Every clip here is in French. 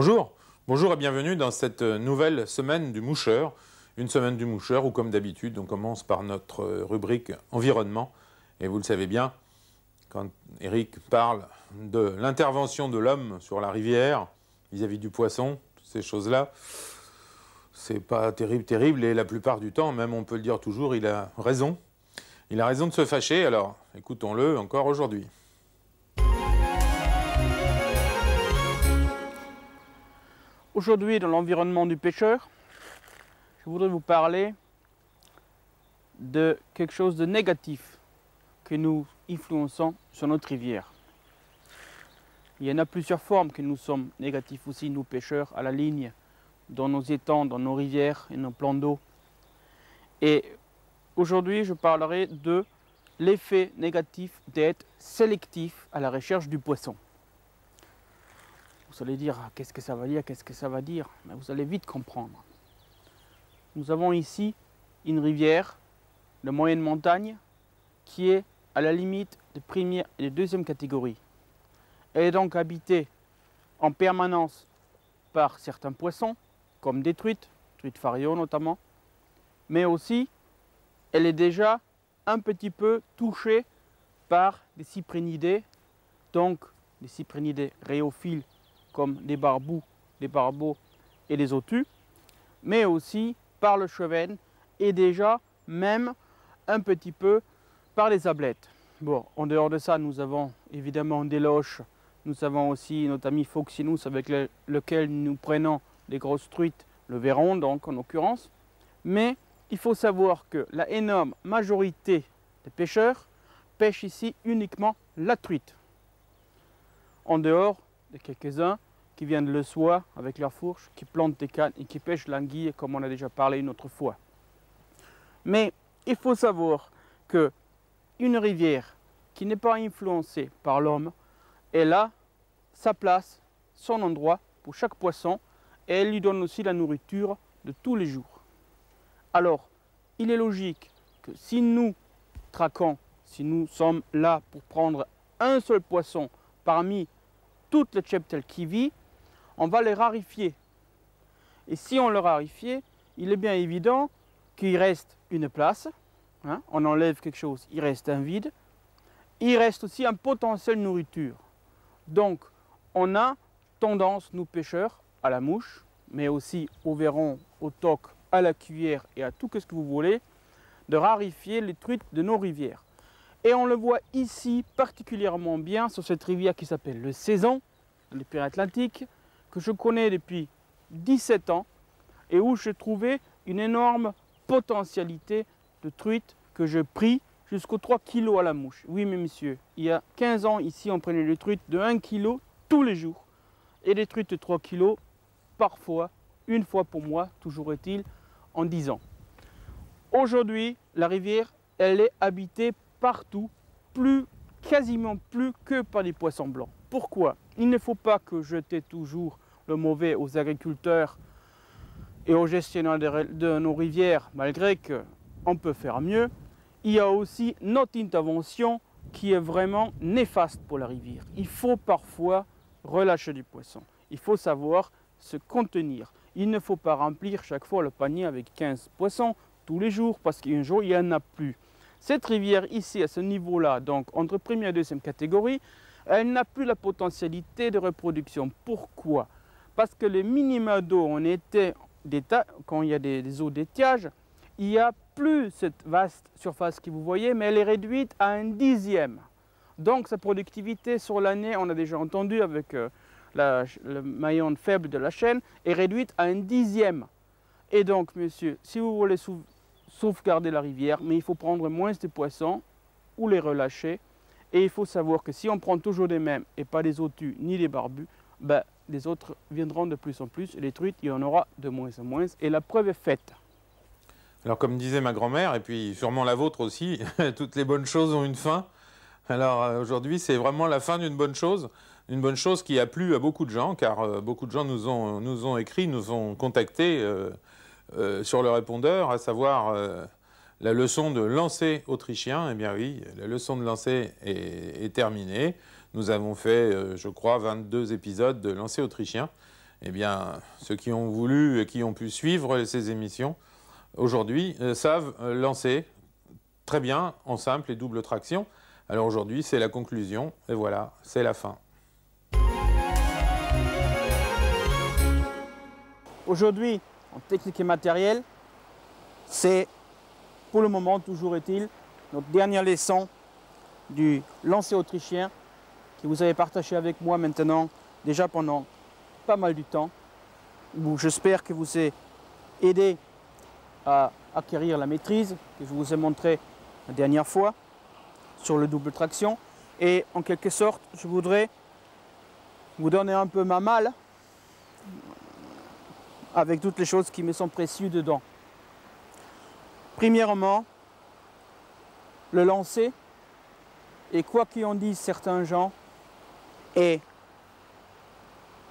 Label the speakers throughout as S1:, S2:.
S1: Bonjour, bonjour et bienvenue dans cette nouvelle semaine du moucheur. Une semaine du moucheur où, comme d'habitude, on commence par notre rubrique environnement. Et vous le savez bien, quand Eric parle de l'intervention de l'homme sur la rivière vis-à-vis du poisson, toutes ces choses-là, c'est pas terrible. Et la plupart du temps, même on peut le dire toujours, il a raison. Il a raison de se fâcher, alors écoutons-le encore aujourd'hui.
S2: Aujourd'hui, dans l'environnement du pêcheur, je voudrais vous parler de quelque chose de négatif que nous influençons sur notre rivière. Il y en a plusieurs formes que nous sommes négatifs aussi, nous pêcheurs, à la ligne, dans nos étangs, dans nos rivières et nos plans d'eau. Et aujourd'hui, je parlerai de l'effet négatif d'être sélectif à la recherche du poisson. Vous allez dire, qu'est-ce que ça va dire, qu'est-ce que ça va dire? Mais vous allez vite comprendre. Nous avons ici une rivière de moyenne montagne qui est à la limite de première et de deuxième catégorie. Elle est donc habitée en permanence par certains poissons, comme des truites fario notamment, mais aussi elle est déjà un petit peu touchée par des cyprinidés, donc des cyprinidés rhéophiles comme des barbeaux et des otus, mais aussi par le chevenne et déjà même un petit peu par les ablettes. Bon, en dehors de ça, nous avons évidemment des loches, nous avons aussi notre ami Foxinus avec lequel nous prenons des grosses truites, le verron donc en l'occurrence, mais il faut savoir que la énorme majorité des pêcheurs pêchent ici uniquement la truite, en dehors de quelques-uns qui viennent le soir avec leur fourche, qui plantent des cannes et qui pêchent l'anguille comme on a déjà parlé une autre fois. Mais il faut savoir que une rivière qui n'est pas influencée par l'homme, elle a sa place, son endroit pour chaque poisson et elle lui donne aussi la nourriture de tous les jours. Alors, il est logique que si nous traquons, si nous sommes là pour prendre un seul poisson parmi toutes les cheptels qui vivent, on va les rarifier. Et si on le rarifie, il est bien évident qu'il reste une place, hein, on enlève quelque chose, il reste un vide, il reste aussi un potentiel nourriture. Donc, on a tendance, nous pêcheurs, à la mouche, mais aussi au verron, au toc, à la cuillère et à tout ce que vous voulez, de rarifier les truites de nos rivières. Et on le voit ici particulièrement bien sur cette rivière qui s'appelle le Saison, dans les Pyrénées Atlantiques, que je connais depuis 17 ans et où j'ai trouvé une énorme potentialité de truites que je pris jusqu'aux 3 kg à la mouche. Oui, mais monsieur, il y a 15 ans ici, on prenait des truites de 1 kg tous les jours et des truites de 3 kg parfois, une fois pour mois, toujours est-il, en 10 ans. Aujourd'hui, la rivière, elle est habitée partout, quasiment plus que par des poissons blancs. Pourquoi? Il ne faut pas que jeter toujours le mauvais aux agriculteurs et aux gestionnaires de nos rivières, malgré qu'on peut faire mieux. Il y a aussi notre intervention qui est vraiment néfaste pour la rivière. Il faut parfois relâcher du poisson. Il faut savoir se contenir. Il ne faut pas remplir chaque fois le panier avec 15 poissons tous les jours parce qu'un jour, il n'y en a plus. Cette rivière ici, à ce niveau-là, donc entre première et deuxième catégorie, elle n'a plus la potentialité de reproduction. Pourquoi? Parce que les minima d'eau en été, quand il y a des eaux d'étiage, il n'y a plus cette vaste surface que vous voyez, mais elle est réduite à 1/10. Donc sa productivité sur l'année, on a déjà entendu avec le maillon faible de la chaîne, est réduite à 1/10. Et donc, monsieur, si vous voulez sauvegarder la rivière, mais il faut prendre moins de poissons ou les relâcher. Et il faut savoir que si on prend toujours des mêmes et pas des otus ni des barbus, ben, les autres viendront de plus en plus et les truites, il y en aura de moins en moins. Et la preuve est faite.
S1: Alors comme disait ma grand-mère, et puis sûrement la vôtre aussi, toutes les bonnes choses ont une fin. Alors aujourd'hui, c'est vraiment la fin d'une bonne chose qui a plu à beaucoup de gens, car beaucoup de gens nous ont écrit, nous ont contactés sur le répondeur, à savoir la leçon de lancer autrichien. Eh bien oui, la leçon de lancer est terminée. Nous avons fait, je crois, 22 épisodes de lancer autrichien. eh bien, ceux qui ont voulu et qui ont pu suivre ces émissions aujourd'hui savent lancer très bien en simple et double traction. Alors aujourd'hui, c'est la conclusion et voilà, c'est la fin.
S2: Aujourd'hui, en technique et matériel, c'est pour le moment, toujours est-il, notre dernière leçon du lancer autrichien que vous avez partagé avec moi maintenant déjà pendant pas mal du temps. J'espère que vous ai aidé à acquérir la maîtrise que je vous ai montré la dernière fois sur le double traction. Et en quelque sorte, je voudrais vous donner un peu ma malle avec toutes les choses qui me sont précieuses dedans. Premièrement, le lancer, et quoi qu'en disent certains gens, est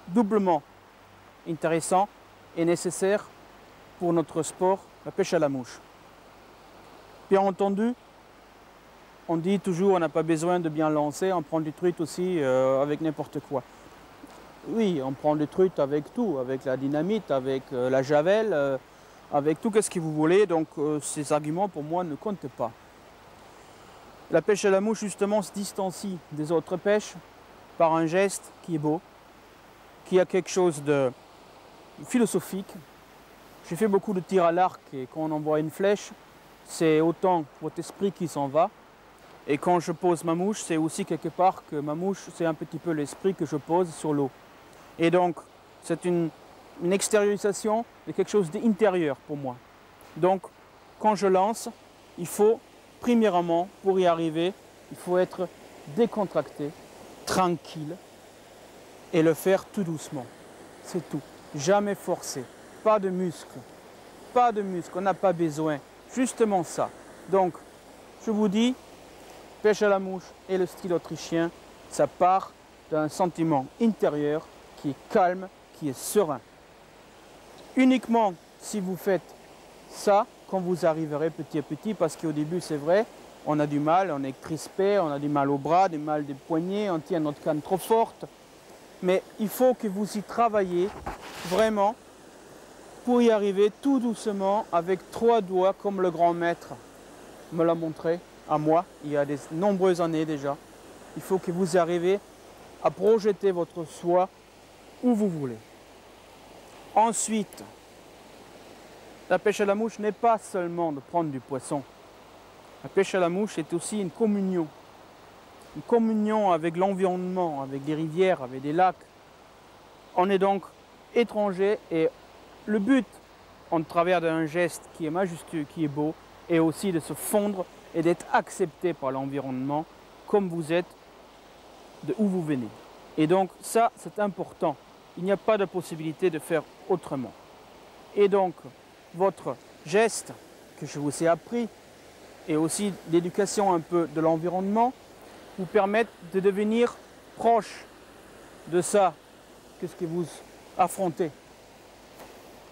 S2: doublement intéressant et nécessaire pour notre sport, la pêche à la mouche. Bien entendu, on dit toujours on n'a pas besoin de bien lancer, on prend du truite aussi avec n'importe quoi. Oui, on prend du truite avec tout, avec la dynamite, avec la javel, avec tout ce que vous voulez, donc ces arguments pour moi ne comptent pas. La pêche à la mouche justement se distancie des autres pêches par un geste qui est beau, qui a quelque chose de philosophique. J'ai fait beaucoup de tirs à l'arc et quand on envoie une flèche, c'est autant votre esprit qui s'en va. Et quand je pose ma mouche, c'est aussi quelque part que ma mouche, c'est un petit peu l'esprit que je pose sur l'eau. Et donc, c'est une extériorisation de quelque chose d'intérieur pour moi. Donc, quand je lance, il faut, premièrement, pour y arriver, il faut être décontracté, tranquille, et le faire tout doucement. C'est tout. Jamais forcé. Pas de muscles. Pas de muscles, on n'a pas besoin. Justement ça. Donc, je vous dis, pêche à la mouche et le style autrichien, ça part d'un sentiment intérieur qui est calme, qui est serein. Uniquement si vous faites ça, quand vous arriverez petit à petit, parce qu'au début c'est vrai, on a du mal, on est crispé, on a du mal au bras, du mal des poignets, on tient notre canne trop forte. Mais il faut que vous y travaillez vraiment pour y arriver tout doucement avec 3 doigts comme le grand maître me l'a montré à moi il y a de nombreuses années déjà. Il faut que vous arriviez à projeter votre soi où vous voulez. Ensuite, la pêche à la mouche n'est pas seulement de prendre du poisson. La pêche à la mouche est aussi une communion. Une communion avec l'environnement, avec des rivières, avec des lacs. On est donc étranger et le but, en travers d'un geste qui est majestueux, qui est beau, est aussi de se fondre et d'être accepté par l'environnement comme vous êtes, de où vous venez. Et donc ça, c'est important. Il n'y a pas de possibilité de faire autrement. Et donc, votre geste que je vous ai appris, et aussi l'éducation un peu de l'environnement, vous permettent de devenir proche de ça, qu'est-ce que vous affrontez.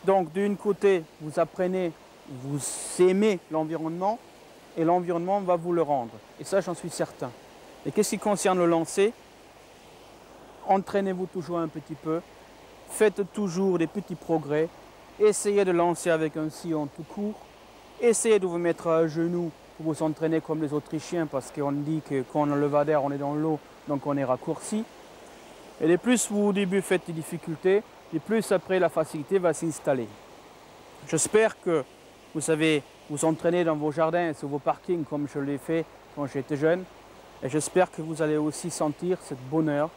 S2: Donc, d'un côté, vous apprenez, vous aimez l'environnement, et l'environnement va vous le rendre. Et ça, j'en suis certain. Et qu'est-ce qui concerne le lancer, entraînez-vous toujours un petit peu, faites toujours des petits progrès, essayez de lancer avec un sillon tout court, essayez de vous mettre à genoux pour vous entraîner comme les Autrichiens, parce qu'on dit que quand on a le levader, on est dans l'eau, donc on est raccourci. Et les plus vous au début faites des difficultés, et plus après la facilité va s'installer. J'espère que vous savez vous entraîner dans vos jardins et sur vos parkings comme je l'ai fait quand j'étais jeune. Et j'espère que vous allez aussi sentir ce bonheur,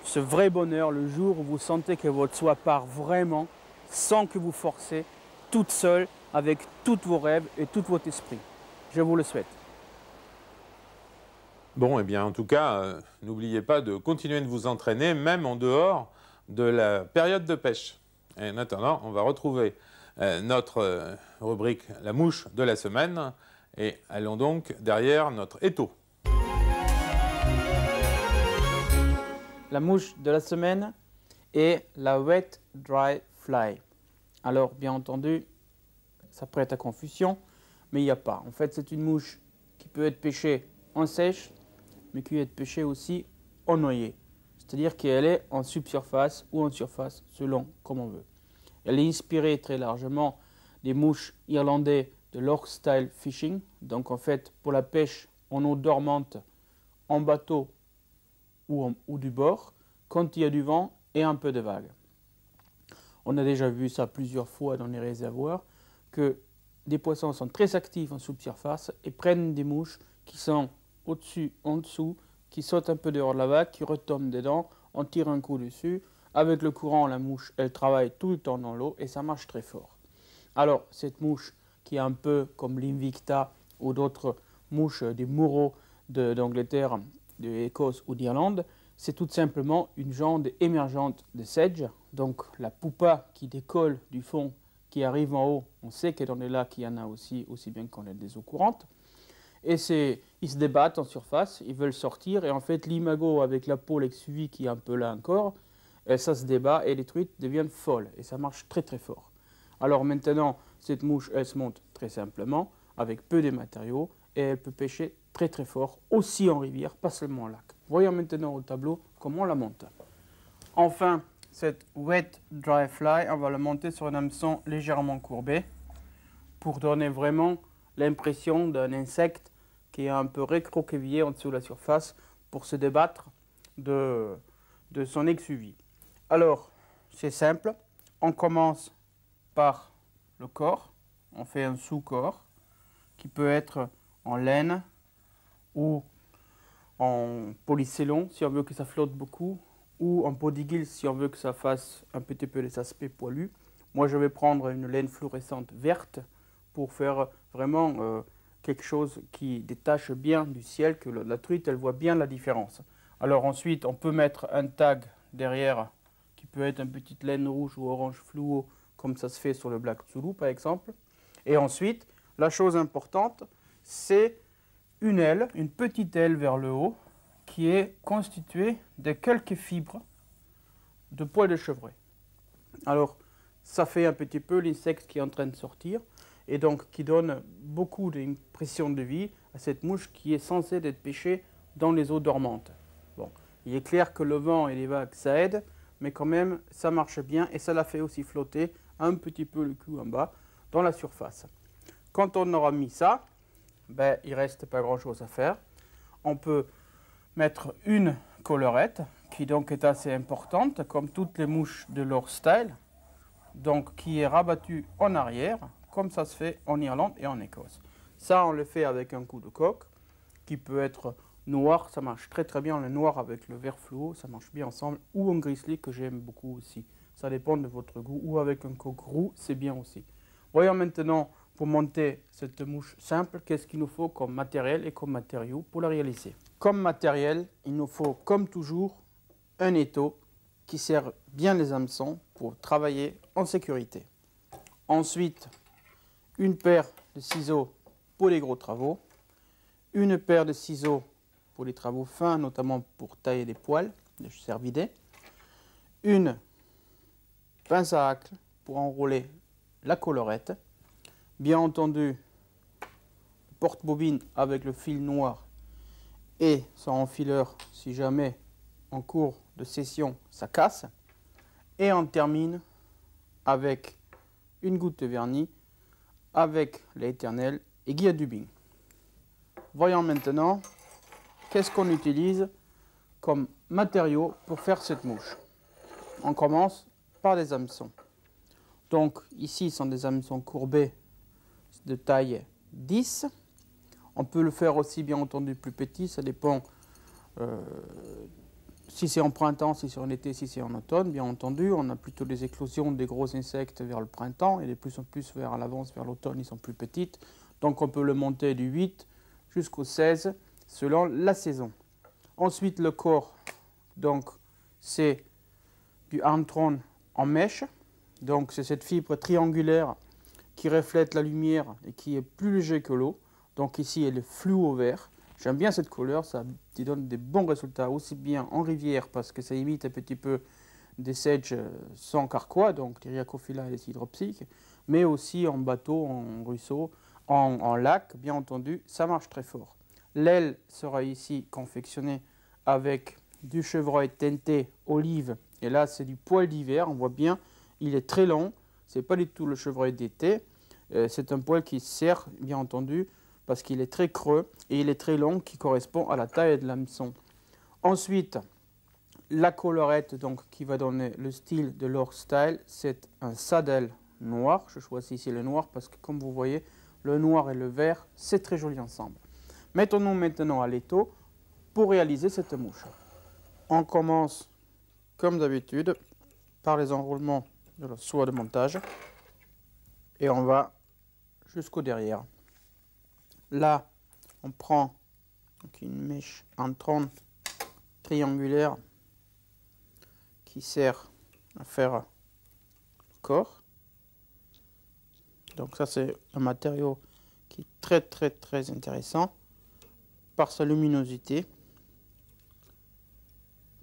S2: ce vrai bonheur le jour où vous sentez que votre soi part vraiment, sans que vous forcez, toute seule, avec tous vos rêves et tout votre esprit. Je vous le souhaite.
S1: Bon, eh bien, en tout cas, n'oubliez pas de continuer de vous entraîner, même en dehors de la période de pêche. Et en attendant, on va retrouver notre rubrique « La mouche de la semaine » et allons donc derrière notre étau.
S2: La mouche de la semaine est la Wet Dry Fly. Alors, bien entendu, ça prête à confusion, mais il n'y a pas. En fait, c'est une mouche qui peut être pêchée en sèche, mais qui peut être pêchée aussi en noyé. c'est-à-dire qu'elle est en subsurface ou en surface, selon comme on veut. Elle est inspirée très largement des mouches irlandais de l'Ork Style Fishing, donc en fait pour la pêche en eau dormante, en bateau ou du bord, quand il y a du vent et un peu de vagues. On a déjà vu ça plusieurs fois dans les réservoirs, que des poissons sont très actifs en subsurface et prennent des mouches qui sont au-dessus, en dessous, qui sautent un peu dehors de la vague, qui retombent dedans, on tire un coup dessus. Avec le courant, la mouche, elle travaille tout le temps dans l'eau et ça marche très fort. Alors, cette mouche qui est un peu comme l'Invicta ou d'autres mouches des Muraux d'Angleterre, d'Écosse ou d'Irlande, c'est tout simplement une jante émergente de sedge. Donc la pupa qui décolle du fond, qui arrive en haut, on sait que dans les lacs il y en a aussi bien qu'on ait des eaux courantes. Et ils se débattent en surface, ils veulent sortir. Et en fait, l'imago avec la peau l'exuvie qui est un peu là encore, ça se débat et les truites deviennent folles. Et ça marche très très fort. Alors maintenant, cette mouche, elle se monte très simplement, avec peu de matériaux. Et elle peut pêcher très très fort, aussi en rivière, pas seulement en lac. Voyons maintenant au tableau comment on la monte. Enfin, cette wet dry fly, on va la monter sur un hameçon légèrement courbé pour donner vraiment l'impression d'un insecte qui est un peu recroquevillé en dessous de la surface pour se débattre de son exuvie. Alors, c'est simple, on commence par le corps, on fait un sous-corps qui peut être en laine ou en polycellon si on veut que ça flotte beaucoup, ou en podigil si on veut que ça fasse un petit peu les aspects poilus. Moi je vais prendre une laine fluorescente verte pour faire vraiment quelque chose qui détache bien du ciel, que la truite elle voit bien la différence. Alors ensuite on peut mettre un tag derrière qui peut être une petite laine rouge ou orange fluo comme ça se fait sur le Black Zulu par exemple. Et ensuite la chose importante c'est une aile, une petite aile vers le haut qui est constituée de quelques fibres de poils de chevreuil. Alors, ça fait un petit peu l'insecte qui est en train de sortir et donc qui donne beaucoup d'impression de vie à cette mouche qui est censée être pêchée dans les eaux dormantes. Bon, il est clair que le vent et les vagues, ça aide, mais quand même, ça marche bien et ça la fait aussi flotter un petit peu le cul en bas dans la surface. Quand on aura mis ça, ben, il ne reste pas grand chose à faire. On peut mettre une collerette qui donc est assez importante comme toutes les mouches de leur style, donc qui est rabattue en arrière comme ça se fait en Irlande et en Écosse. Ça on le fait avec un coup de coque qui peut être noir, ça marche très très bien le noir avec le vert fluo, ça marche bien ensemble, ou un grizzly que j'aime beaucoup aussi. Ça dépend de votre goût, ou avec un coq roux, c'est bien aussi. Voyons maintenant pour monter cette mouche simple, qu'est-ce qu'il nous faut comme matériel et comme matériaux pour la réaliser. Comme matériel, il nous faut comme toujours un étau qui sert bien les hameçons pour travailler en sécurité. Ensuite, une paire de ciseaux pour les gros travaux, une paire de ciseaux pour les travaux fins, notamment pour tailler des poils, des cervidés, une pince à hacle pour enrouler la collerette, bien entendu porte-bobine avec le fil noir et son enfileur si jamais en cours de session ça casse, et on termine avec une goutte de vernis avec l'éternel aiguille à Dubin. Voyons maintenant qu'est-ce qu'on utilise comme matériau pour faire cette mouche. On commence par des hameçons. Donc ici ce sont des hameçons courbés de taille 10. On peut le faire aussi bien entendu plus petit, ça dépend si c'est en printemps, si c'est en été, si c'est en automne. Bien entendu, on a plutôt des éclosions des gros insectes vers le printemps et de plus en plus vers l'avance, vers l'automne, ils sont plus petites. Donc on peut le monter du 8 jusqu'au 16 selon la saison. Ensuite le corps, donc c'est du Armtron en mèche. Donc c'est cette fibre triangulaire qui reflète la lumière et qui est plus léger que l'eau. Donc ici elle est fluo vert. J'aime bien cette couleur, ça donne des bons résultats aussi bien en rivière parce que ça imite un petit peu des sedges sans carquois, donc les Rhiacophylla et les hydropsiques, mais aussi en bateau, en ruisseau, en lac, bien entendu, ça marche très fort. L'aile sera ici confectionnée avec du chevreuil teinté olive. Et là, c'est du poil d'hiver. On voit bien, il est très long. C'est pas du tout le chevreuil d'été. C'est un poil qui sert, bien entendu, parce qu'il est très creux et il est très long, qui correspond à la taille de l'hameçon. Ensuite, la collerette donc, qui va donner le style de leur style, c'est un saddle noir. Je choisis ici le noir parce que, comme vous voyez, le noir et le vert, c'est très joli ensemble. Mettons-nous maintenant à l'étau pour réaliser cette mouche. On commence, comme d'habitude, par les enroulements de la soie de montage et on va jusqu'au derrière. Là, on prend donc une mèche en trône triangulaire qui sert à faire le corps. Donc ça, c'est un matériau qui est très intéressant par sa luminosité,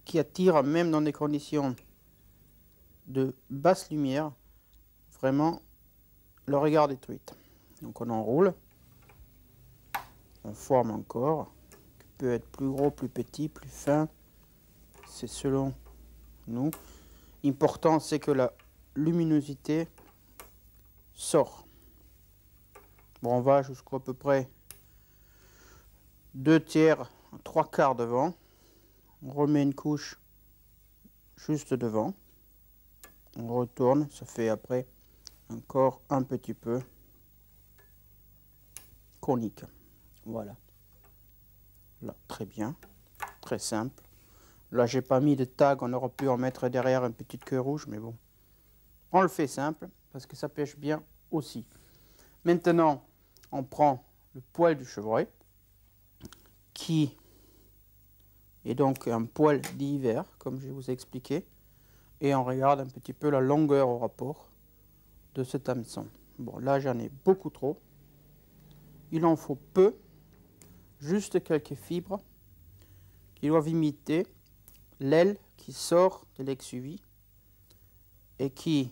S2: qui attire même dans des conditions de basse lumière vraiment le regard des truites. Donc on enroule, on forme un corps qui peut être plus gros, plus petit, plus fin, c'est selon nous. L'important, c'est que la luminosité sort. Bon, on va jusqu'à peu près 2/3, 3/4 devant. On remet une couche juste devant. On retourne, ça fait après un corps un petit peu conique. Voilà. Là, très bien, très simple. Là, j'ai pas mis de tag, on aurait pu en mettre derrière une petite queue rouge, mais bon. On le fait simple, parce que ça pêche bien aussi. Maintenant, on prend le poil du chevreuil, qui est donc un poil d'hiver, comme je vous ai expliqué, et on regarde un petit peu la longueur au rapport de cet hameçon. Bon, là, j'en ai beaucoup trop. Il en faut peu, juste quelques fibres qui doivent imiter l'aile qui sort de l'exuvie et qui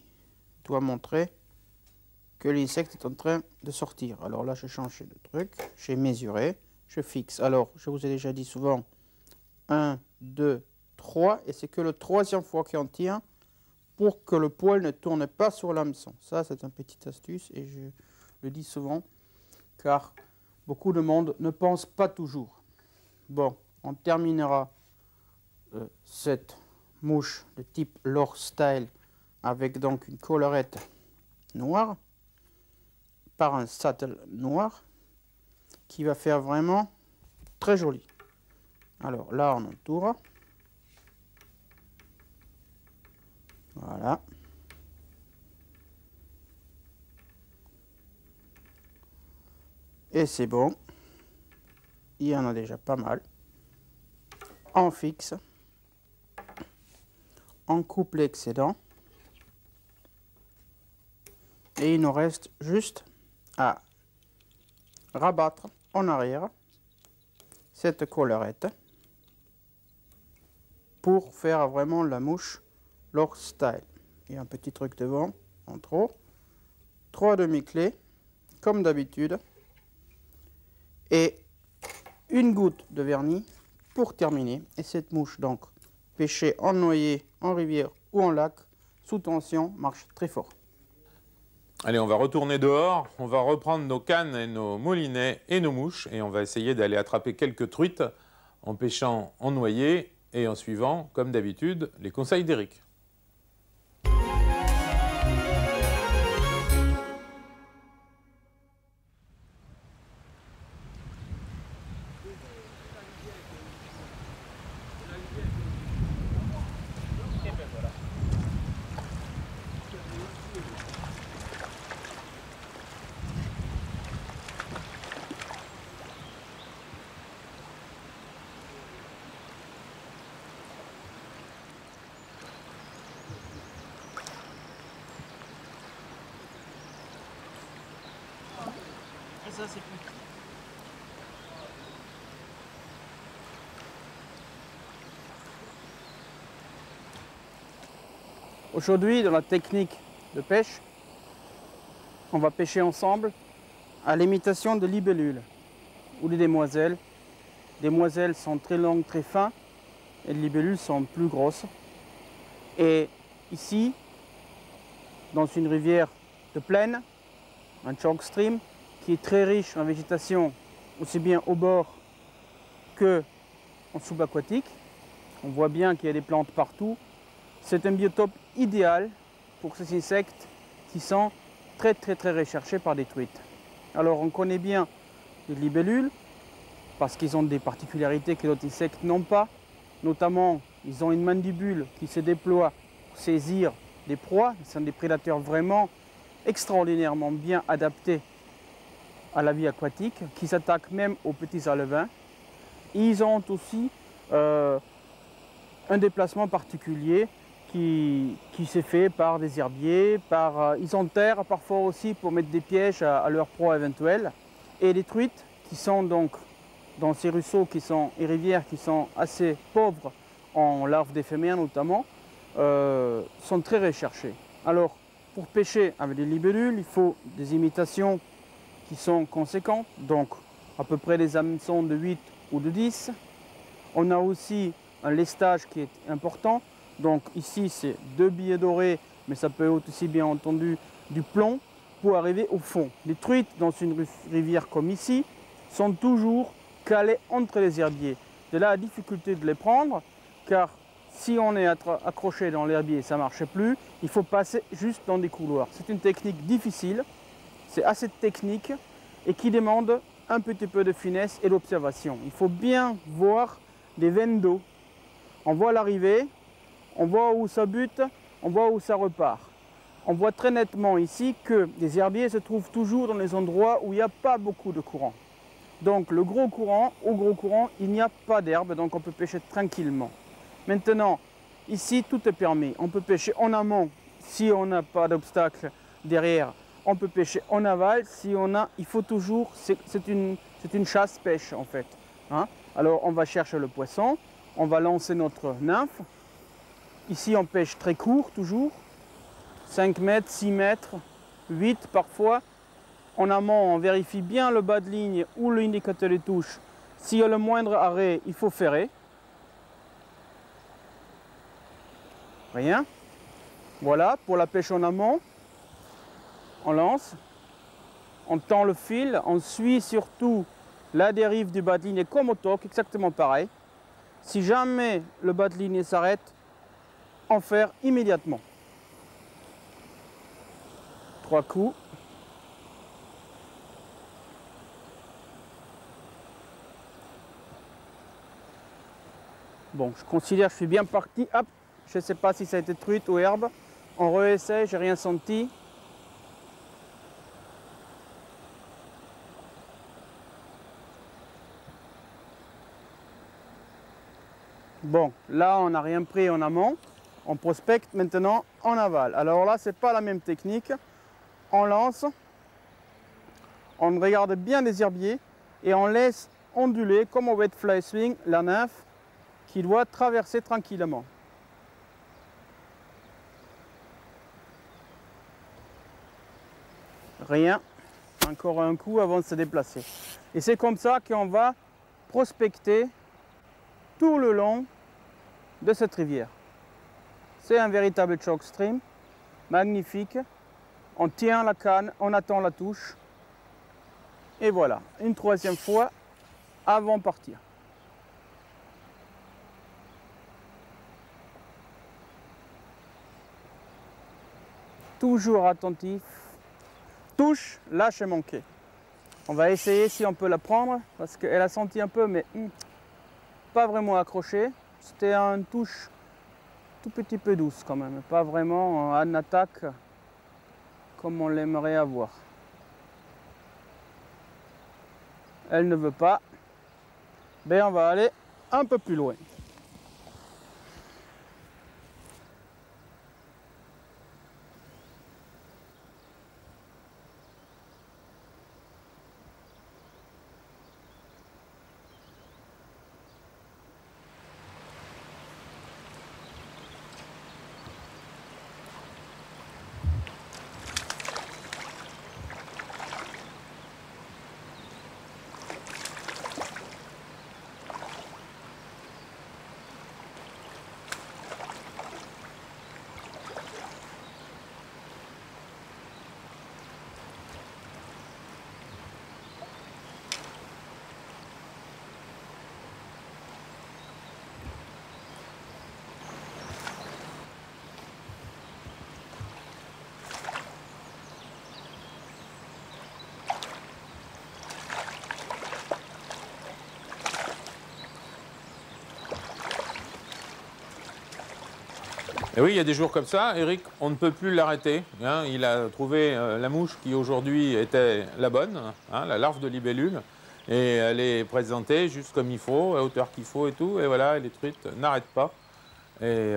S2: doit montrer que l'insecte est en train de sortir. Alors là, je change de truc, j'ai mesuré, je fixe. Alors, je vous ai déjà dit souvent 1, 2, 3, et c'est que le troisième fois qu'on tient pour que le poil ne tourne pas sur l'hameçon. Ça, c'est une petite astuce et je le dis souvent car beaucoup de monde ne pense pas toujours. Bon, on terminera cette mouche de type Lore Style avec donc une collerette noire par un saddle noir qui va faire vraiment très joli. Alors là, on entoure. Voilà. Et c'est bon. Il y en a déjà pas mal. On fixe. On coupe l'excédent. Et il nous reste juste à rabattre en arrière cette collerette pour faire vraiment la mouche Lore Style. Et un petit truc devant, en trop. 3 demi-clés, comme d'habitude. Et une goutte de vernis pour terminer. Et cette mouche, donc, pêchée en noyer, en rivière ou en lac, sous tension, marche très fort.
S1: Allez, on va retourner dehors, on va reprendre nos cannes et nos moulinets et nos mouches et on va essayer d'aller attraper quelques truites en pêchant en noyer et en suivant, comme d'habitude, les conseils d'Éric.
S2: Et ça, c'est plus. Aujourd'hui, dans la technique de pêche, on va pêcher ensemble à l'imitation de libellules ou des demoiselles. Les demoiselles sont très longues, très fins, et les libellules sont plus grosses. Et ici, dans une rivière de plaine, un chalk stream qui est très riche en végétation, aussi bien au bord que en subaquatique. On voit bien qu'il y a des plantes partout. C'est un biotope idéal pour ces insectes qui sont très recherchés par des truites. Alors on connaît bien les libellules parce qu'ils ont des particularités que d'autres insectes n'ont pas. Notamment, ils ont une mandibule qui se déploie pour saisir des proies. Ils sont des prédateurs vraiment extraordinairement bien adaptés à la vie aquatique, qui s'attaquent même aux petits alevins. Ils ont aussi un déplacement particulier qui s'est fait par des herbiers, ils enterrent parfois aussi pour mettre des pièges à leurs proies éventuelles. Et les truites qui sont donc dans ces ruisseaux et rivières qui sont assez pauvres en larves d'éphémères notamment, sont très recherchées. Alors, pour pêcher avec des libellules, il faut des imitations qui sont conséquentes, donc à peu près des hameçons de 8 ou de 10. On a aussi un lestage qui est important, donc ici c'est 2 billets dorés, mais ça peut être aussi bien entendu du plomb pour arriver au fond. Les truites dans une rivière comme ici sont toujours calées entre les herbiers. De là la difficulté de les prendre, car si on est accroché dans l'herbier, ça ne marche plus, il faut passer juste dans des couloirs. C'est une technique difficile, c'est assez technique et qui demande un petit peu de finesse et d'observation. Il faut bien voir des veines d'eau. On voit l'arrivée, on voit où ça bute, on voit où ça repart. On voit très nettement ici que les herbiers se trouvent toujours dans les endroits où il n'y a pas beaucoup de courant. Donc au gros courant, il n'y a pas d'herbe, donc on peut pêcher tranquillement. Maintenant, ici, tout est permis. On peut pêcher en amont si on n'a pas d'obstacle derrière. On peut pêcher en aval si on a. Il faut toujours. C'est une chasse-pêche en fait. Hein? Alors, on va chercher le poisson. On va lancer notre nymphe. Ici, on pêche très court toujours. 5 mètres, 6 mètres, 8 parfois. En amont, on vérifie bien le bas de ligne ou l'indicateur de touche. S'il y a le moindre arrêt, il faut ferrer. Rien. Voilà, pour la pêche en amont, on lance, on tend le fil, on suit surtout la dérive du bas de ligne comme au toc, exactement pareil. Si jamais le bas de ligne s'arrête, on ferre immédiatement. 3 coups. Bon, je considère que je suis bien parti. Hop. Je ne sais pas si ça a été truite ou herbe. On réessaye, j'ai rien senti. Bon, là on n'a rien pris en amont. On prospecte maintenant en aval. Alors là, c'est pas la même technique. On lance, on regarde bien les herbiers et on laisse onduler comme au wet fly swing la nymphe qui doit traverser tranquillement. Rien, encore un coup avant de se déplacer. Et c'est comme ça qu'on va prospecter tout le long de cette rivière. C'est un véritable chalk stream, magnifique. On tient la canne, on attend la touche. Et voilà, une troisième fois avant de partir. Toujours attentif. Touche, là j'ai manqué. On va essayer si on peut la prendre parce qu'elle a senti un peu mais pas vraiment accroché. C'était une touche tout petit peu douce quand même, pas vraiment en attaque comme on l'aimerait avoir. Elle ne veut pas. Ben on va aller un peu plus loin.
S1: Et oui, il y a des jours comme ça. Eric, on ne peut plus l'arrêter. Hein. Il a trouvé la mouche qui aujourd'hui était la bonne, hein, la larve de libellule. Et elle est présentée juste comme il faut, à hauteur qu'il faut et tout. Et voilà, les truites n'arrêtent pas. Et,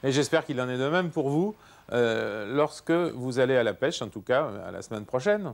S1: et j'espère qu'il en est de même pour vous lorsque vous allez à la pêche, en tout cas à la semaine prochaine.